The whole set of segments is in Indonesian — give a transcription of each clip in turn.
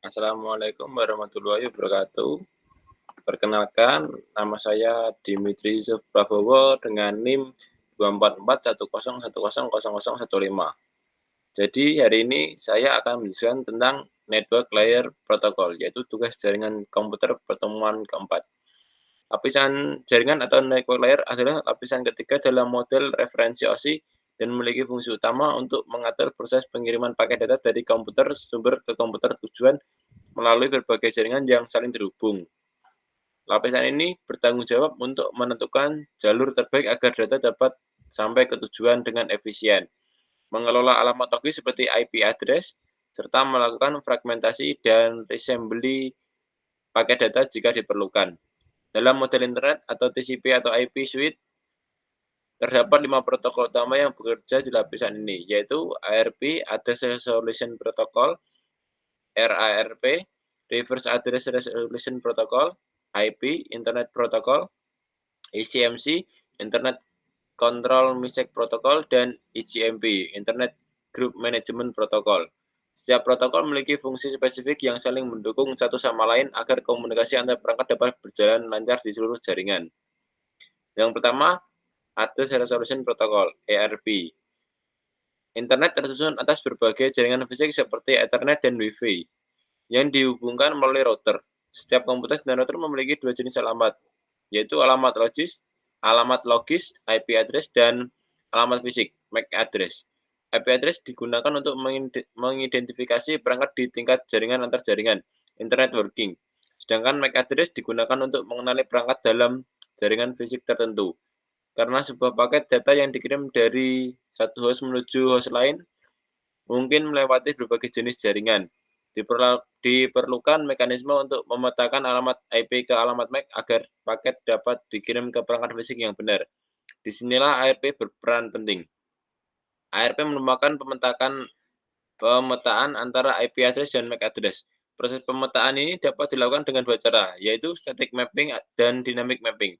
Assalamualaikum warahmatullahi wabarakatuh. Perkenalkan, nama saya Dimitri Yusuf Prabowo dengan NIM 24410100015. Jadi hari ini saya akan menjelaskan tentang Network Layer Protocol, yaitu tugas jaringan komputer pertemuan keempat. Lapisan jaringan atau network layer adalah lapisan ketiga dalam model referensi OSI dan memiliki fungsi utama untuk mengatur proses pengiriman paket data dari komputer sumber ke komputer tujuan melalui berbagai jaringan yang saling terhubung. Lapisan ini bertanggung jawab untuk menentukan jalur terbaik agar data dapat sampai ke tujuan dengan efisien, mengelola alamat logis seperti IP address, serta melakukan fragmentasi dan reassembly paket data jika diperlukan. Dalam model internet atau TCP atau IP suite, terdapat 5 protokol utama yang bekerja di lapisan ini, yaitu ARP (Address Resolution Protocol), RARP (Reverse Address Resolution Protocol), IP (Internet Protocol), ICMC (Internet Control Message Protocol), dan IGMP (Internet Group Management Protocol). Setiap protokol memiliki fungsi spesifik yang saling mendukung satu sama lain agar komunikasi antar perangkat dapat berjalan lancar di seluruh jaringan. Yang pertama, Address Resolution Protocol (ARP). Internet tersusun atas berbagai jaringan fisik seperti Ethernet dan Wi-Fi yang dihubungkan melalui router. Setiap komputer dan router memiliki dua jenis alamat, yaitu alamat logis IP address, dan alamat fisik MAC address. IP address digunakan untuk mengidentifikasi perangkat di tingkat jaringan antar jaringan internet working, sedangkan MAC address digunakan untuk mengenali perangkat dalam jaringan fisik tertentu. Karena sebuah paket data yang dikirim dari satu host menuju host lain mungkin melewati berbagai jenis jaringan. Diperlukan mekanisme untuk memetakan alamat IP ke alamat MAC agar paket dapat dikirim ke perangkat fisik yang benar. Disinilah ARP berperan penting. ARP merupakan pemetaan antara IP address dan MAC address. Proses pemetaan ini dapat dilakukan dengan dua cara, yaitu static mapping dan dynamic mapping.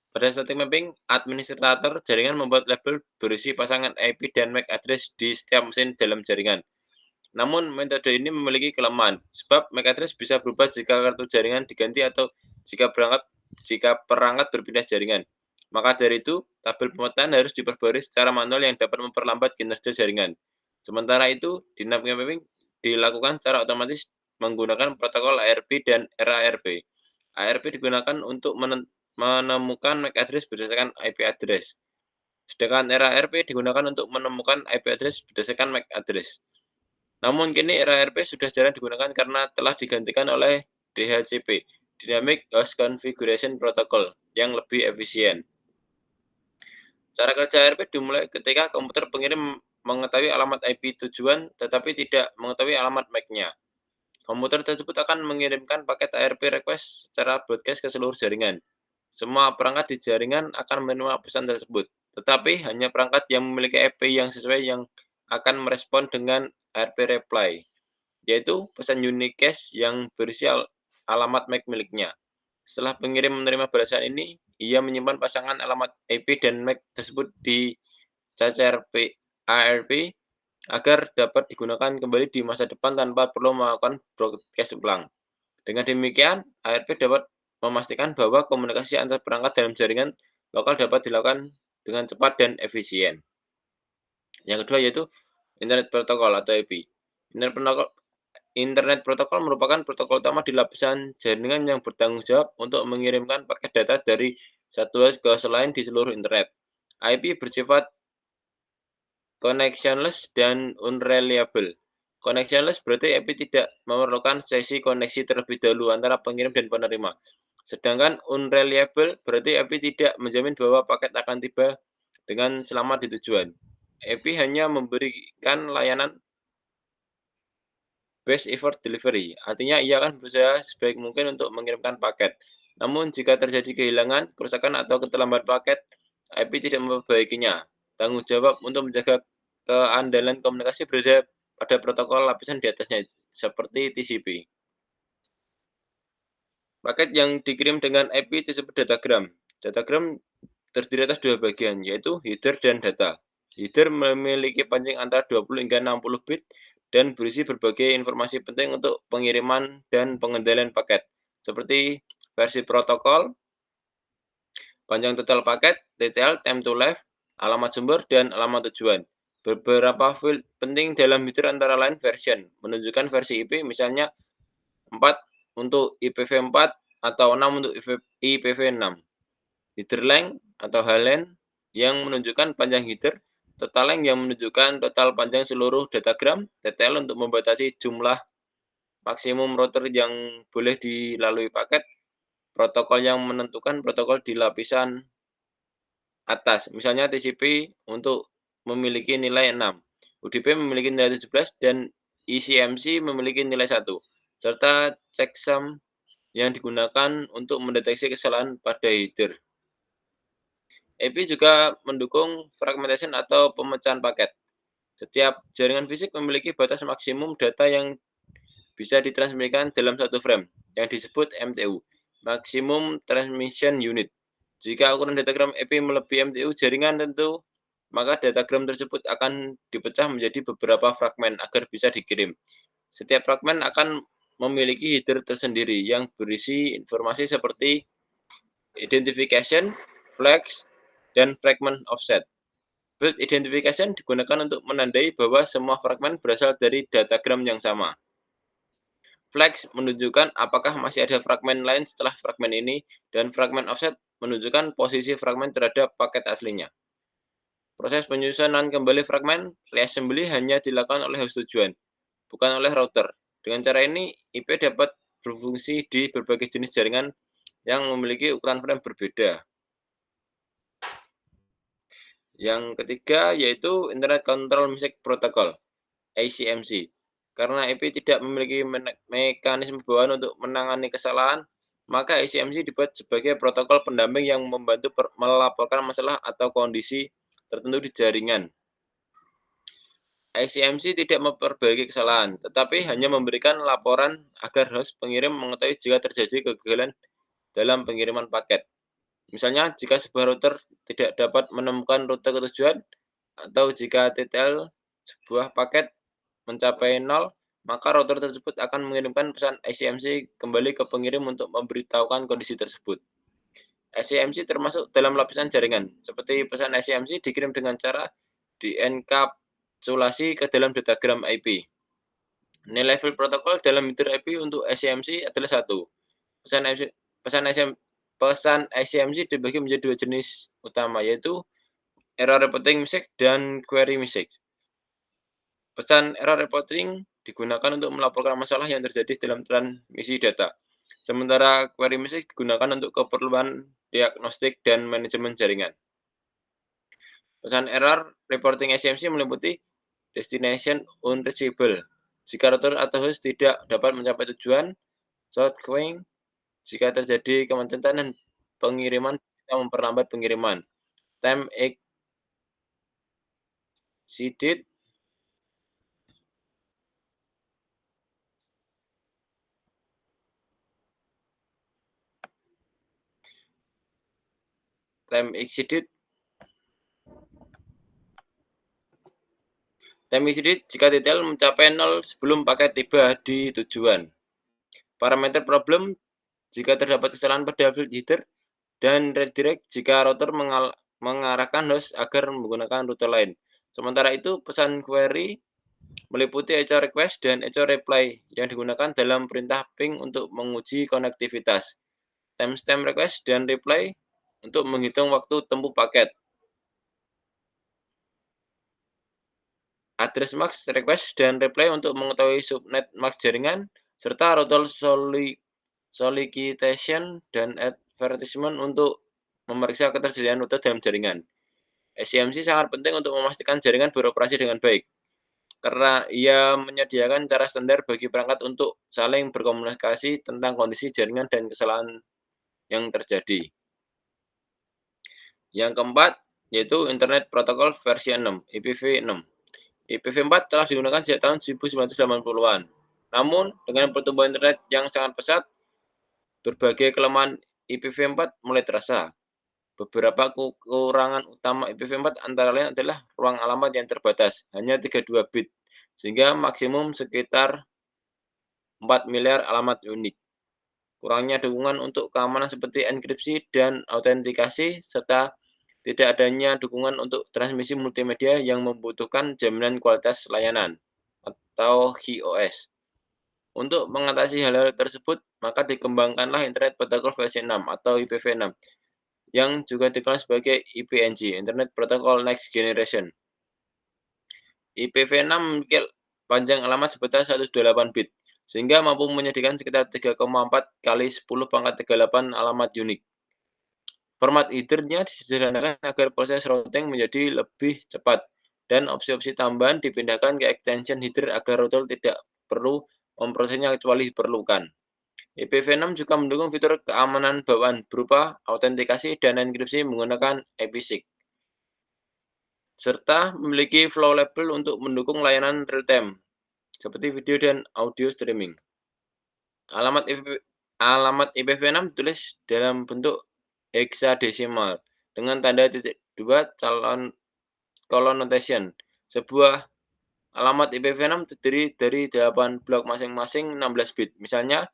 Pada static mapping, administrator jaringan membuat label berisi pasangan IP dan MAC address di setiap mesin dalam jaringan. Namun, metode ini memiliki kelemahan, sebab MAC address bisa berubah jika kartu jaringan diganti atau jika perangkat berpindah jaringan. Maka dari itu, tabel pemetaan harus diperbarui secara manual yang dapat memperlambat kinerja jaringan. Sementara itu, dynamic mapping dilakukan secara otomatis menggunakan protokol ARP dan RARP. ARP digunakan untuk menemukan MAC address berdasarkan IP address, sedangkan RARP digunakan untuk menemukan IP address berdasarkan MAC address. Namun kini RARP sudah jarang digunakan karena telah digantikan oleh DHCP (Dynamic Host Configuration Protocol) yang lebih efisien. Cara kerja ARP dimulai ketika komputer pengirim mengetahui alamat IP tujuan tetapi tidak mengetahui alamat MAC-nya. Komputer tersebut akan mengirimkan paket ARP request secara broadcast ke seluruh jaringan. Semua perangkat di jaringan akan menerima pesan tersebut, tetapi hanya perangkat yang memiliki IP yang sesuai yang akan merespon dengan ARP reply, yaitu pesan unicast yang berisi alamat MAC miliknya. Setelah pengirim menerima balasan ini, ia menyimpan pasangan alamat IP dan MAC tersebut di cache ARP agar dapat digunakan kembali di masa depan tanpa perlu melakukan broadcast ulang. Dengan demikian, ARP dapat memastikan bahwa komunikasi antar perangkat dalam jaringan lokal dapat dilakukan dengan cepat dan efisien. Yang kedua yaitu Internet Protocol atau IP. Internet Protocol merupakan protokol utama di lapisan jaringan yang bertanggung jawab untuk mengirimkan paket data dari satu host ke host lain di seluruh internet. IP bersifat connectionless dan unreliable. Connectionless berarti IP tidak memerlukan sesi koneksi terlebih dahulu antara pengirim dan penerima. Sedangkan unreliable berarti IP tidak menjamin bahwa paket akan tiba dengan selamat di tujuan. IP hanya memberikan layanan best effort delivery, artinya ia akan berusaha sebaik mungkin untuk mengirimkan paket. Namun jika terjadi kehilangan, kerusakan, atau keterlambatan paket, IP tidak memperbaikinya. Tanggung jawab untuk menjaga keandalan komunikasi berada pada protokol lapisan di atasnya, seperti TCP. Paket yang dikirim dengan IP disebut datagram. Datagram terdiri atas dua bagian, yaitu header dan data. Header memiliki panjang antara 20 hingga 60 bit, dan berisi berbagai informasi penting untuk pengiriman dan pengendalian paket, seperti versi protokol, panjang total paket, detail, time to live, alamat sumber, dan alamat tujuan. Beberapa field penting dalam fitur antara lain version, menunjukkan versi IP, misalnya 4 untuk IPv4 atau 6 untuk IPv6. Header length atau HLN yang menunjukkan panjang header, total length yang menunjukkan total panjang seluruh datagram, detail untuk membatasi jumlah maksimum router yang boleh dilalui paket, protokol yang menentukan protokol di lapisan atas, misalnya TCP untuk memiliki nilai 6, UDP memiliki nilai 17, dan ECMC memiliki nilai 1, serta checksum yang digunakan untuk mendeteksi kesalahan pada header. IP juga mendukung fragmentation atau pemecahan paket. Setiap jaringan fisik memiliki batas maksimum data yang bisa ditransmisikan dalam satu frame, yang disebut MTU, Maximum Transmission Unit. Jika ukuran datagram IP melebihi MTU jaringan tentu, maka datagram tersebut akan dipecah menjadi beberapa fragmen agar bisa dikirim. Setiap fragmen akan memiliki header tersendiri yang berisi informasi seperti identification, flags, dan fragment offset. Field identification digunakan untuk menandai bahwa semua fragmen berasal dari datagram yang sama. Flags menunjukkan apakah masih ada fragmen lain setelah fragmen ini, dan fragment offset menunjukkan posisi fragmen terhadap paket aslinya. Proses penyusunan kembali fragmen reassembly hanya dilakukan oleh host tujuan, bukan oleh router. Dengan cara ini, IP dapat berfungsi di berbagai jenis jaringan yang memiliki ukuran frame berbeda. Yang ketiga yaitu Internet Control Message Protocol, ICMC. Karena IP tidak memiliki mekanisme bawaan untuk menangani kesalahan, maka ICMC dibuat sebagai protokol pendamping yang membantu melaporkan masalah atau kondisi tertentu di jaringan. ICMC tidak memperbaiki kesalahan, tetapi hanya memberikan laporan agar host pengirim mengetahui jika terjadi kegagalan dalam pengiriman paket. Misalnya, jika sebuah router tidak dapat menemukan rute ke tujuan, atau jika TTL sebuah paket mencapai 0, maka router tersebut akan mengirimkan pesan ICMC kembali ke pengirim untuk memberitahukan kondisi tersebut. ICMC termasuk dalam lapisan jaringan, seperti pesan ICMC dikirim dengan cara dienkapsulasi ke dalam datagram IP. Nilai field protokol dalam header IP untuk ICMC adalah 1. Pesan ICMC dibagi menjadi dua jenis utama, yaitu error reporting message dan query message. Pesan error reporting digunakan untuk melaporkan masalah yang terjadi dalam transmisi data, sementara query message digunakan untuk keperluan diagnostik dan manajemen jaringan. Pesan error reporting ICMC meliputi destination unreachable, jika router atau host tidak dapat mencapai tujuan, shortcoming, jika terjadi kemacetan dan pengiriman bisa memperlambat pengiriman, time exceeded, time exceeded jika detail mencapai 0 sebelum paket tiba di tujuan. Parameter problem jika terdapat kesalahan pada field header, dan redirect jika router mengarahkan host agar menggunakan rute lain. Sementara itu, pesan query meliputi echo request dan echo reply yang digunakan dalam perintah ping untuk menguji konektivitas, timestamp request dan reply untuk menghitung waktu tempuh paket, address mask request dan reply untuk mengetahui subnet mask jaringan, serta router solicitation dan advertisement untuk memeriksa ketersediaan rute dalam jaringan. ICMC sangat penting untuk memastikan jaringan beroperasi dengan baik, karena ia menyediakan cara standar bagi perangkat untuk saling berkomunikasi tentang kondisi jaringan dan kesalahan yang terjadi. Yang keempat, yaitu Internet Protocol versi 6, IPv6. IPv4 telah digunakan sejak tahun 1980-an. Namun, dengan pertumbuhan internet yang sangat pesat, berbagai kelemahan IPv4 mulai terasa. Beberapa kekurangan utama IPv4 antara lain adalah ruang alamat yang terbatas, hanya 32 bit, sehingga maksimum sekitar 4 miliar alamat unik. Kurangnya dukungan untuk keamanan seperti enkripsi dan autentikasi, serta tidak adanya dukungan untuk transmisi multimedia yang membutuhkan jaminan kualitas layanan atau QoS. Untuk mengatasi hal-hal tersebut, maka dikembangkanlah Internet Protocol versi 6 atau IPv6 yang juga dikenal sebagai IPNG, Internet Protocol Next Generation. IPv6 memiliki panjang alamat sebesar 128 bit, sehingga mampu menyediakan sekitar 3,4 kali 10 pangkat 38 alamat unik. Format header-nya disederhanakan agar proses routing menjadi lebih cepat, dan opsi-opsi tambahan dipindahkan ke extension header agar router tidak perlu memprosesnya kecuali diperlukan. IPv6 juga mendukung fitur keamanan bawaan berupa autentikasi dan enkripsi menggunakan IPsec, serta memiliki flow label untuk mendukung layanan real-time, seperti video dan audio streaming. Alamat IPv6 ditulis dalam bentuk hexadesimal dengan tanda titik dua colon notation. Sebuah alamat IPv6 terdiri dari 8 blok masing-masing 16 bit. Misalnya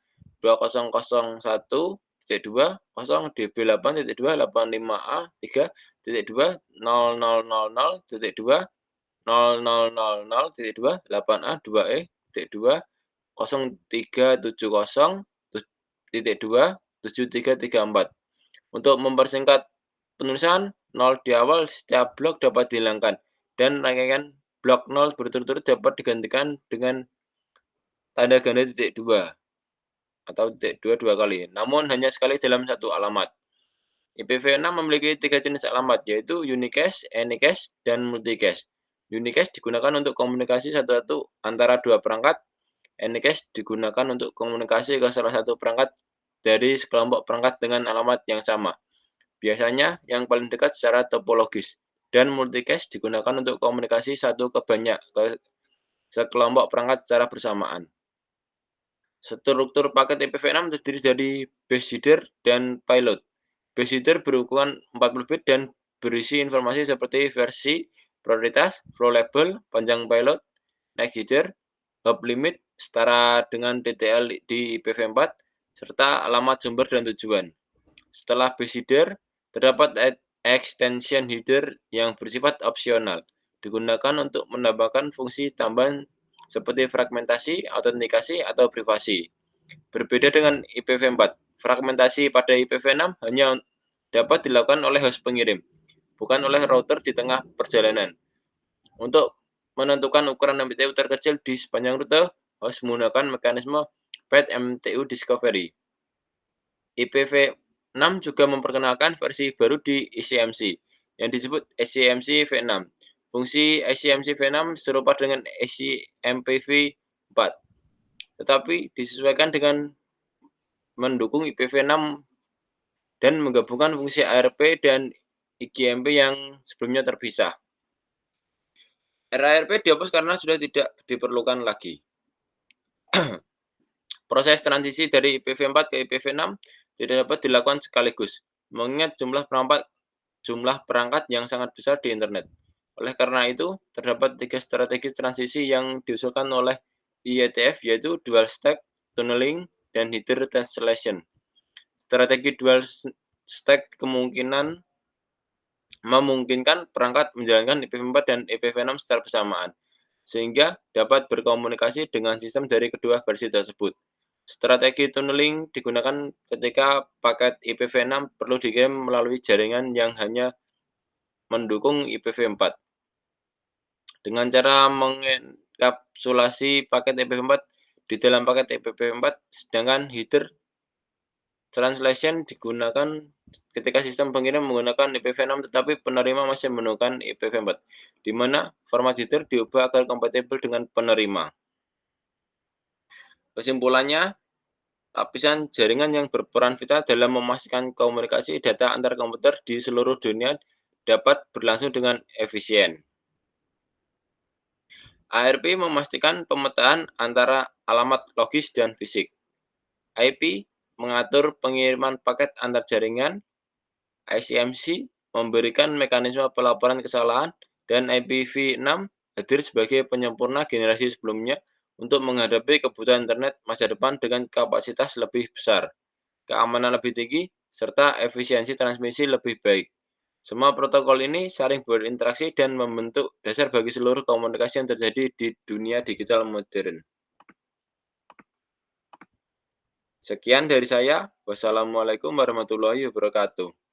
20.2.2.0.0.0.2.2.0.0.0.2e.2.0.0.0.2 Untuk mempersingkat penulisan, 0 di awal setiap blok dapat dihilangkan, dan rangkaian blok 0 berturut-turut dapat digantikan dengan tanda ganda titik 2 atau titik 2 dua kali, namun hanya sekali dalam satu alamat. IPv6 memiliki 3 jenis alamat, yaitu unicast, anycast, dan multicast. Unicast digunakan untuk komunikasi satu-satu antara dua perangkat. Anycast digunakan untuk komunikasi ke salah satu perangkat dari sekelompok perangkat dengan alamat yang sama, biasanya yang paling dekat secara topologis. Dan multicast digunakan untuk komunikasi satu ke banyak ke sekelompok perangkat secara bersamaan. Struktur paket IPv6 terdiri dari base header dan payload. Base header berukuran 40 bit dan berisi informasi seperti versi, prioritas, flow label, panjang payload, next header, hop limit setara dengan TTL di IPv4, serta alamat sumber dan tujuan. Setelah base header, terdapat extension header yang bersifat opsional, digunakan untuk menambahkan fungsi tambahan seperti fragmentasi, autentikasi, atau privasi. Berbeda dengan IPv4, fragmentasi pada IPv6 hanya dapat dilakukan oleh host pengirim, bukan oleh router di tengah perjalanan. Untuk menentukan ukuran MTU terkecil di sepanjang rute, host menggunakan mekanisme Path MTU Discovery. IPv6 juga memperkenalkan versi baru di ICMC, yang disebut ICMC v6. Fungsi ICMC v6 serupa dengan ICMPv4, tetapi disesuaikan dengan mendukung IPv6 dan menggabungkan fungsi ARP dan IGMP yang sebelumnya terpisah. ARP dihapus karena sudah tidak diperlukan lagi. Proses transisi dari IPv4 ke IPv6 tidak dapat dilakukan sekaligus, mengingat jumlah perangkat yang sangat besar di internet. Oleh karena itu, terdapat 3 strategi transisi yang diusulkan oleh IETF, yaitu dual stack, tunneling, dan header translation. Strategi dual stack memungkinkan perangkat menjalankan IPv4 dan IPv6 secara bersamaan, sehingga dapat berkomunikasi dengan sistem dari kedua versi tersebut. Strategi tunneling digunakan ketika paket IPv6 perlu dikirim melalui jaringan yang hanya mendukung IPv4. Dengan cara mengenkapsulasi paket IPv4 di dalam paket IPv4, sedangkan header translation digunakan ketika sistem pengirim menggunakan IPv6 tetapi penerima masih menggunakan IPv4, di mana format header diubah agar kompatibel dengan penerima. Kesimpulannya, lapisan jaringan yang berperan vital dalam memastikan komunikasi data antar komputer di seluruh dunia dapat berlangsung dengan efisien. ARP memastikan pemetaan antara alamat logis dan fisik. IP mengatur pengiriman paket antar jaringan. ICMC memberikan mekanisme pelaporan kesalahan, dan IPv6 hadir sebagai penyempurna generasi sebelumnya untuk menghadapi kebutuhan internet masa depan dengan kapasitas lebih besar, keamanan lebih tinggi, serta efisiensi transmisi lebih baik. Semua protokol ini saling berinteraksi dan membentuk dasar bagi seluruh komunikasi yang terjadi di dunia digital modern. Sekian dari saya. Wassalamualaikum warahmatullahi wabarakatuh.